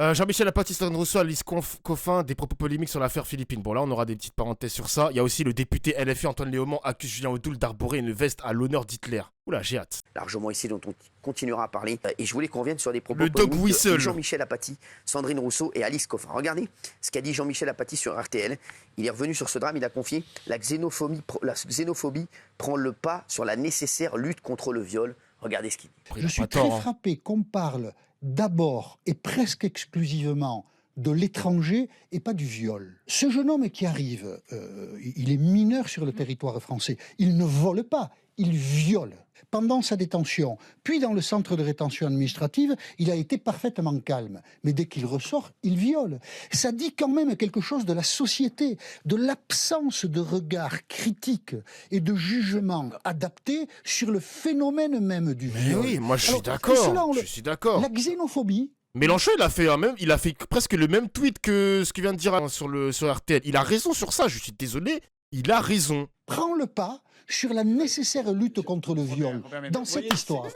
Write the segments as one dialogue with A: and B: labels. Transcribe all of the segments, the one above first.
A: Jean-Michel Apathy, Sandrine Rousseau, Alice Coffin, des propos polémiques sur l'affaire Philippines. Bon, là, on aura des petites parenthèses sur ça. Il y a aussi le député LFI Antoine Léaumont accuse Julien Audoul d'arborer une veste à l'honneur d'Hitler. Oula, j'ai hâte.
B: Largement ici, dont on continuera à parler. Et je voulais qu'on revienne sur des propos
A: le dog
B: polémiques
A: whistle
B: de Jean-Michel Apathy, Sandrine Rousseau et Alice Coffin. Regardez ce qu'a dit Jean-Michel Apathy sur RTL. Il est revenu sur ce drame, il a confié la xénophobie prend le pas sur la nécessaire lutte contre le viol. Regardez ce qu'il dit.
C: Je suis très frappé qu'on parle d'abord et presque exclusivement de l'étranger et pas du viol. Ce jeune homme qui arrive, il est mineur sur le territoire français. Il ne vole pas, il viole. Pendant sa détention, puis dans le centre de rétention administrative, il a été parfaitement calme. Mais dès qu'il ressort, il viole. Ça dit quand même quelque chose de la société, de l'absence de regard critique et de jugement adapté sur le phénomène même du viol.
A: Mais oui, moi je suis d'accord. Je suis d'accord.
C: La xénophobie.
A: Mélenchon, il a fait presque le même tweet que ce qu'il vient de dire sur RTL. Il a raison sur ça, je suis désolé. Il a raison.
C: Prends le pas sur la nécessaire lutte contre le viol dans cette histoire.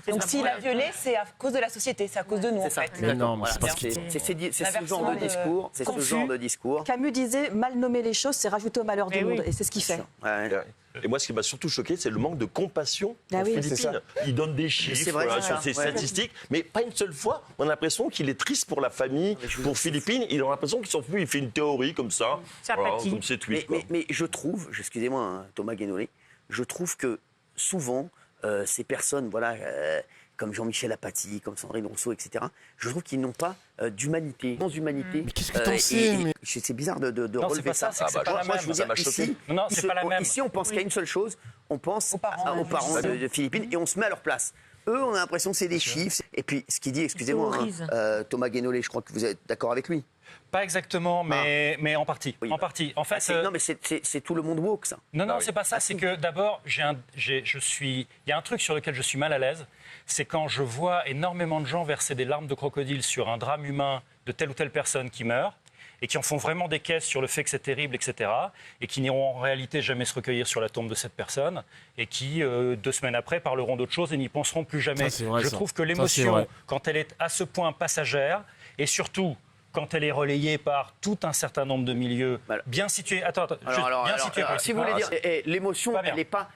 D: Donc s'il a violé, c'est à cause de la société, c'est à cause de nous en fait.
A: Mais non,
B: voilà, c'est ce genre de discours. C'est ce genre de discours.
D: Camus disait mal nommer les choses, c'est rajouter au malheur du monde, et c'est ce qu'il fait.
E: Et moi, ce qui m'a surtout choqué, c'est le manque de compassion aux Philippines. Il donne des chiffres sur ses statistiques, mais pas une seule fois, on a l'impression qu'il est triste pour la famille, pour Philippines. Il a l'impression qu'il s'en fout, il fait une théorie comme ça, comme ses tweets.
B: Mais je trouve, excusez-moi, hein, Thomas Guénolé, je trouve que souvent, ces personnes, comme Jean-Michel Apathy, comme Sandrine Rousseau, etc., je trouve qu'ils n'ont pas d'humanité. Sans humanité.
A: Mais qu'est-ce que t'en sais
B: C'est bizarre de
E: non,
B: relever ça.
E: Moi, je vous dire,
B: ici, on pense qu'à une seule chose, on pense aux parents de Philippines et on se met à leur place. Eux, on a l'impression que c'est des chiffres. Et puis, ce qu'il dit, excusez-moi, Thomas Guénolé, je crois que vous êtes d'accord avec lui.
F: Pas exactement, mais en partie.
B: Oui.
F: En partie. En fait,
B: non, mais c'est tout le monde woke, ça.
F: Non, c'est pas ça. C'est que d'abord, il y a un truc sur lequel je suis mal à l'aise. C'est quand je vois énormément de gens verser des larmes de crocodile sur un drame humain de telle ou telle personne qui meurt et qui en font vraiment des caisses sur le fait que c'est terrible, etc. et qui n'iront en réalité jamais se recueillir sur la tombe de cette personne et qui, 2 semaines après, parleront d'autre chose et n'y penseront plus jamais. Je trouve que l'émotion, quand elle est à ce point passagère et surtout quand elle est relayée par tout un certain nombre de milieux bien situés.
B: Si vous voulez dire, l'émotion, elle n'est pas.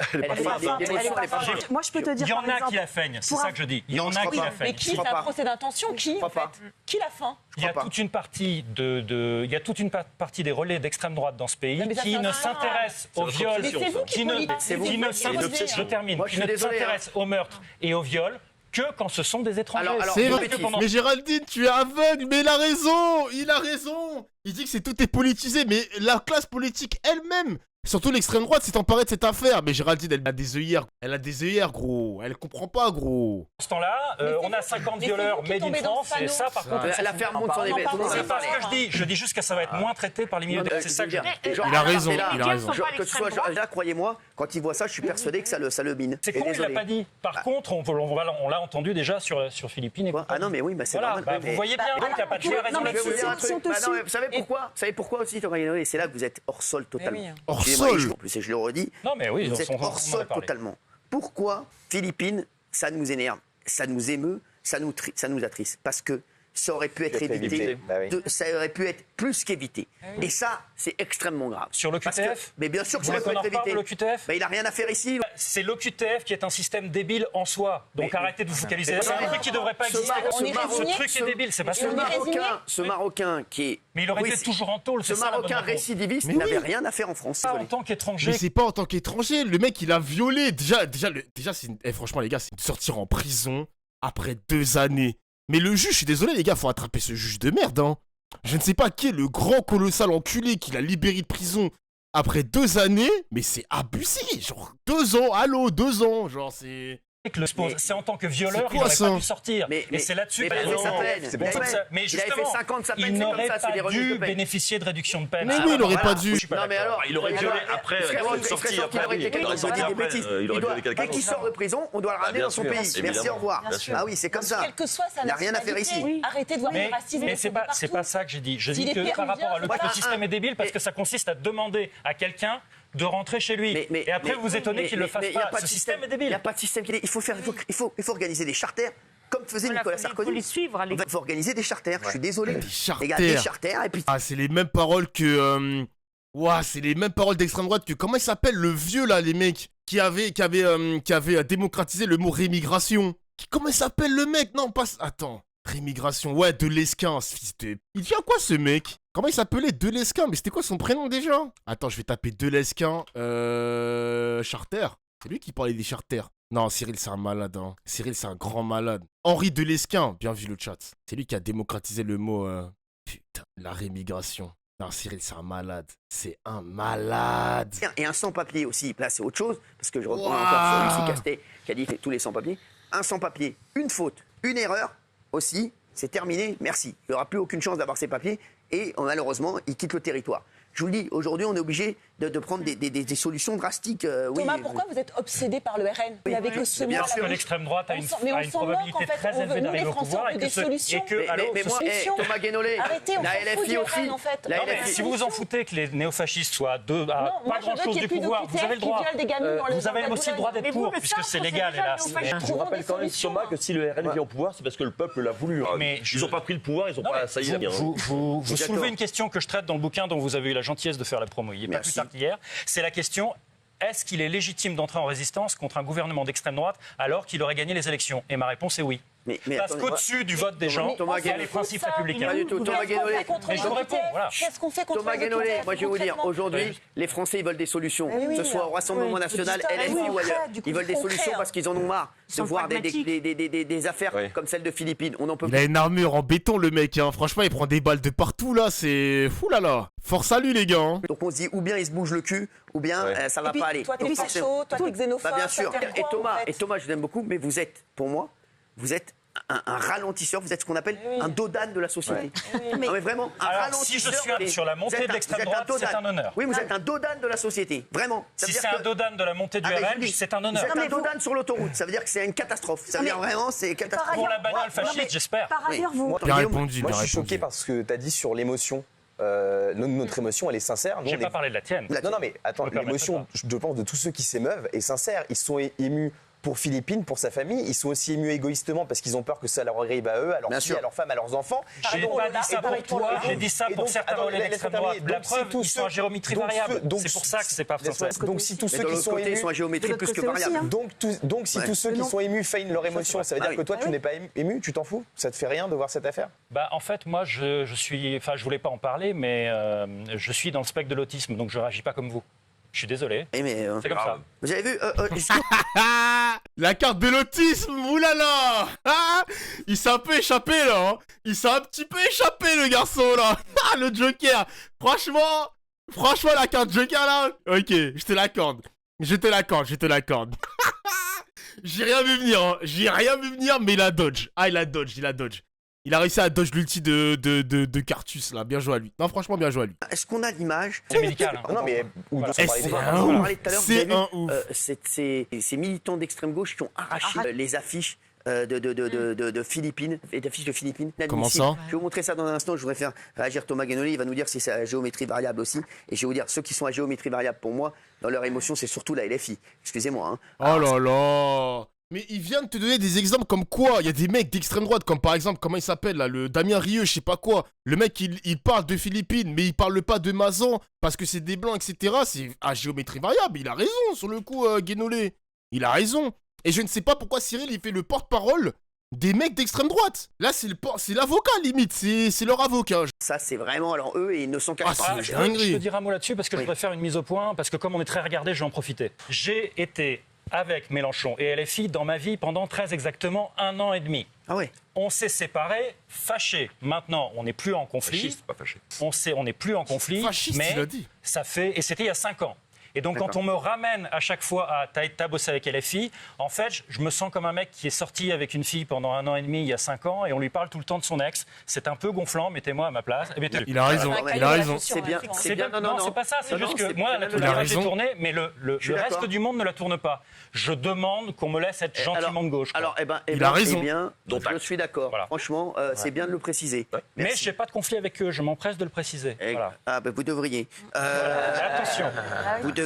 D: Moi, je peux te dire.
F: Il y en a qui la feignent, c'est ça que je dis. Il y en a qui la feignent.
D: Mais qui, c'est un procès d'intention? Qui, en fait? Qui la feint?
F: Il y a toute une partie des relais d'extrême droite dans ce pays qui ne s'intéressent au viol, qui ne s'intéressent au meurtre et au viol que quand ce sont des étrangers.
A: C'est vrai. Mais Géraldine, tu es aveugle, mais il a raison. Il dit que tout est politisé, mais la classe politique elle-même, surtout l'extrême droite, s'est emparée de cette affaire. Mais Géraldine, elle a des œillères, gros. Elle comprend pas, gros.
F: À ce temps-là, on a 50 violeurs made in France, et ça, par contre...
B: L'affaire monte sur les bêtes.
F: C'est pas ce que je dis. Je dis juste que ça va être moins traité par les milieux... C'est ça que je dis.
A: Il a raison.
B: Que ce soit là, croyez-moi, quand il voit ça, je suis persuadé que ça le mine.
F: C'est con, il l'a pas dit. Par contre, on l'a entendu déjà sur Philippines.
B: Ah non, mais oui, c'est normal.
F: Vous voyez bien, il n'y a pas de raison.
B: Vous savez pourquoi aussi, Thomas Guénolé? C'est là que vous êtes hors sol totalement.
A: Hors sol.
B: En plus, et je le redis.
F: Non, mais oui,
B: vous êtes hors sol totalement. Pourquoi Philippines, ça nous énerve, ça nous émeut, ça nous attriste? Parce que ça aurait pu être évité. Ça aurait pu être plus qu'évité. Et ça, c'est extrêmement grave.
F: Sur l'OQTF?
B: Mais bien sûr que ça aurait pu être évité.
F: l'OQTF?
B: Il n'a rien à faire ici.
F: C'est l'OQTF qui est un système débile en soi. Donc arrêtez de vous focaliser. C'est un truc qui ne devrait pas exister. Ce truc est débile, c'est pas ça.
B: Ce Marocain qui est...
F: Mais il aurait été toujours en taule.
B: Ce Marocain récidiviste n'avait rien à faire en France.
F: Pas en tant qu'étranger.
A: Mais c'est pas en tant qu'étranger. Le mec, il a violé. Déjà franchement, les gars, c'est de sortir en prison après 2 années. Mais le juge, je suis désolé les gars, faut attraper ce juge de merde, hein. Je ne sais pas qui est le grand colossal enculé qui l'a libéré de prison après 2 années, mais c'est abusé, genre 2 ans, allô, 2 ans, genre c'est...
F: C'est en tant que violeur, il n'aurait pas pu sortir. Et c'est là-dessus
B: qu'il
F: mais justement, il n'aurait pas dû bénéficier de réduction de peine.
A: Mais oui, il n'aurait pas dû.
B: Non mais alors,
E: il aurait violé après, il aurait sorti après.
B: Dès qu'il sort de prison, on doit le ramener dans son pays. Merci, au revoir. Ah oui, c'est comme ça.
D: Quel que soit sa
B: Il n'a rien à faire ici.
D: Arrêtez de voir le racisme.
F: Mais c'est pas ça que j'ai dit. Je dis que par rapport à le système est débile parce que ça consiste à demander à quelqu'un de rentrer chez lui. Et après, vous vous étonnez qu'il ne le fasse pas. Ce système est débile.
B: Il n'y a pas de système qui est... Il faut organiser des charters comme faisait Nicolas Sarkozy. Il faut organiser des charters. Je suis désolé.
A: Des charters.
B: Les gars, des charters et puis.
A: Ah, c'est les mêmes paroles que. Ouah, c'est les mêmes paroles d'extrême droite que. Comment il s'appelle le vieux là, les mecs qui avait démocratisé le mot rémigration. Comment il s'appelle le mec? Non, pas. Attends. Rémigration. Ouais, Delesquin, fils de. Il devient quoi ce mec? Comment il s'appelait Delesquin? Mais c'était quoi son prénom déjà? Attends, je vais taper Delesquin. Charter. C'est lui qui parlait des charters. Non, Cyril, c'est un malade. Hein. Cyril, c'est un grand malade. Henri Delesquin, bien vu le chat. C'est lui qui a démocratisé le mot. Putain, la rémigration. Non, Cyril, c'est un malade. C'est un malade.
B: Et un sans-papier aussi. Là, c'est autre chose. Parce que je reprends encore sur Lucie Castet qui a dit tous les sans-papiers. Un sans-papier, une faute, une erreur aussi. C'est terminé. Merci. Il n'aura plus aucune chance d'avoir ses papiers. Et malheureusement, il quitte le territoire. Je vous le dis, aujourd'hui, on est obligé de prendre des solutions drastiques.
D: Thomas, pourquoi vous êtes obsédé par le RN? Vous n'avez que ce mot.
F: Parce que l'extrême droite a une probabilité très élevée d'arriver au pouvoir et
B: mais moi, Thomas Guénolé, la LFI aussi.
F: Si vous vous en foutez que les néofascistes soient pas grand-chose du pouvoir, vous avez le droit. Vous avez aussi le droit d'être pour, puisque c'est légal, hélas.
E: Je vous rappelle quand même, Thomas, que si le RN vient au pouvoir, c'est parce que le peuple l'a voulu. Ils n'ont pas pris le pouvoir, ils n'ont pas. Ça y est, bien.
F: Vous soulevez une question que je traite dans le bouquin dont vous avez eu la gentillesse de faire la promo. Il n'est pas plus tard qu'hier. C'est la question: est-ce qu'il est légitime d'entrer en résistance contre un gouvernement d'extrême droite alors qu'il aurait gagné les élections? Et ma réponse est oui. Parce qu'au-dessus du vote des gens, il y a les principes républicains.
B: Pas du tout. Thomas Guénolé.
F: Mais je vous réponds. Voilà.
D: Qu'est-ce qu'on fait contre
B: Thomas Guénolé, moi je vais vous dire, aujourd'hui, les Français ils veulent des solutions, que ce soit au Rassemblement National, LFI ou ailleurs. Ils veulent des solutions parce qu'ils en ont marre de voir des affaires comme celle de Philippines. On en peut
A: Il a une armure en béton, le mec. Hein. Franchement, il prend des balles de partout là. C'est fou là là. Force à lui, les gars. Hein.
B: Donc on se dit, ou bien il se bouge le cul, ou bien ça va pas aller.
D: Toi, t'es facho, toi, t'es xénophobe.
B: Bien sûr. Et Thomas, je l'aime beaucoup, mais vous êtes, pour moi, vous êtes un ralentisseur, vous êtes ce qu'on appelle un dodan de la société. Mais vraiment, un ralentisseur.
F: Si je suis sur la montée de l'extrême droite, c'est un honneur.
B: Oui, vous êtes un dodan de la société, vraiment.
F: Si c'est un dodan de la montée du RN, c'est un honneur.
B: Vous êtes un dodan sur l'autoroute, ça veut dire que c'est une catastrophe. Ça veut dire vraiment, c'est catastrophe.
F: Pour la bagnole fasciste, j'espère.
D: Par ailleurs, vous...
A: Bien répondu,
G: Moi, je suis choqué par ce que tu as dit sur l'émotion. Notre émotion, elle est sincère.
F: J'ai pas parlé de la tienne.
G: Non, mais attends, l'émotion, je pense, de tous ceux qui s'émeuvent est sincère. Ils sont émus pour Philippine, pour sa famille. Ils sont aussi émus égoïstement parce qu'ils ont peur que ça leur arrive à eux, à leurs filles, à leurs femmes, à leurs enfants.
F: J'ai pas dit ça pour toi, j'ai dit ça pour certains relais d'extrême droite. La preuve, ils sont à géométrie variable. C'est pour ça que c'est pas sincère.
B: Donc si tous ceux qui sont émus sont à géométrie plus que variable.
G: Donc si tous ceux qui sont émus feignent leur émotion, ça veut dire que toi, tu n'es pas ému, tu t'en fous? Ça te fait rien de voir cette affaire?
F: En fait, moi, je voulais pas en parler, mais je suis dans le spectre de l'autisme, donc je réagis pas comme vous. Je suis désolé. C'est comme ça.
B: Vous avez vu
A: la carte de l'autisme, oulala. Il s'est un peu échappé là. Hein. Il s'est un petit peu échappé le garçon là. Le Joker. Franchement la carte Joker là. Ok, je te l'accorde. Je te l'accorde. J'ai rien vu venir, mais il a dodge. Il a dodge. Il a réussi à dodge l'ulti de Cartus là, bien joué à lui. Non franchement bien joué à lui.
B: Est-ce qu'on a l'image?
F: C'est médical. Hein.
G: Non mais
A: c'est un ouf.
B: Ces militants d'extrême gauche qui ont arraché les affiches de Philippines, d'affiches de Philippines.
A: Comment ça?
B: Je vais vous montrer ça dans un instant. Je voudrais faire réagir Thomas Guénolé. Il va nous dire si c'est à géométrie variable aussi. Et je vais vous dire, ceux qui sont à géométrie variable pour moi, dans leur émotion, c'est surtout la LFI. Excusez-moi. Hein.
A: Oh là là. Mais il vient de te donner des exemples comme quoi il y a des mecs d'extrême droite, comme par exemple, comment il s'appelle là, le Damien Rieu, je sais pas quoi. Le mec, il parle de Philippines, mais il parle pas de Mazan, parce que c'est des blancs, etc. C'est à géométrie variable. Il a raison sur le coup, Guénolé. Il a raison. Et je ne sais pas pourquoi Cyril, il fait le porte-parole des mecs d'extrême droite. Là, c'est l'avocat, limite. C'est leur avocat.
B: Ça, c'est vraiment, alors eux, ils ne sont qu'à
F: je peux dire un mot là-dessus, parce que je voudrais faire une mise au point, parce que comme on est très regardé, je vais en profiter. J'ai été avec Mélenchon et LFI dans ma vie pendant très exactement 1 an et demi.
B: Ah ouais.
F: On s'est séparés, fâchés. Maintenant, on n'est plus en conflit.
E: Fasciste, pas fâché.
F: On n'est plus en conflit,
A: Fasciste,
F: mais
A: il a dit.
F: ça fait, et c'était il y a 5 ans. Et donc, quand on me ramène à chaque fois à t'as bossé avec LFI, en fait, je me sens comme un mec qui est sorti avec une fille pendant 1 an et demi, il y a 5 ans, et on lui parle tout le temps de son ex. C'est un peu gonflant, mettez-moi à ma place.
A: Il a raison.
B: C'est bien.
F: Non, c'est pas ça. C'est juste que moi, la totalité est tournée, mais le reste du monde ne la tourne pas. Je demande qu'on me laisse être gentiment de gauche.
B: Alors,
A: il a raison.
B: Je suis d'accord. Voilà. Franchement, c'est bien de le préciser.
F: Mais je n'ai pas de conflit avec eux. Je m'empresse de le préciser. Voilà.
B: Vous devriez.
F: Attention.
B: Vous devriez.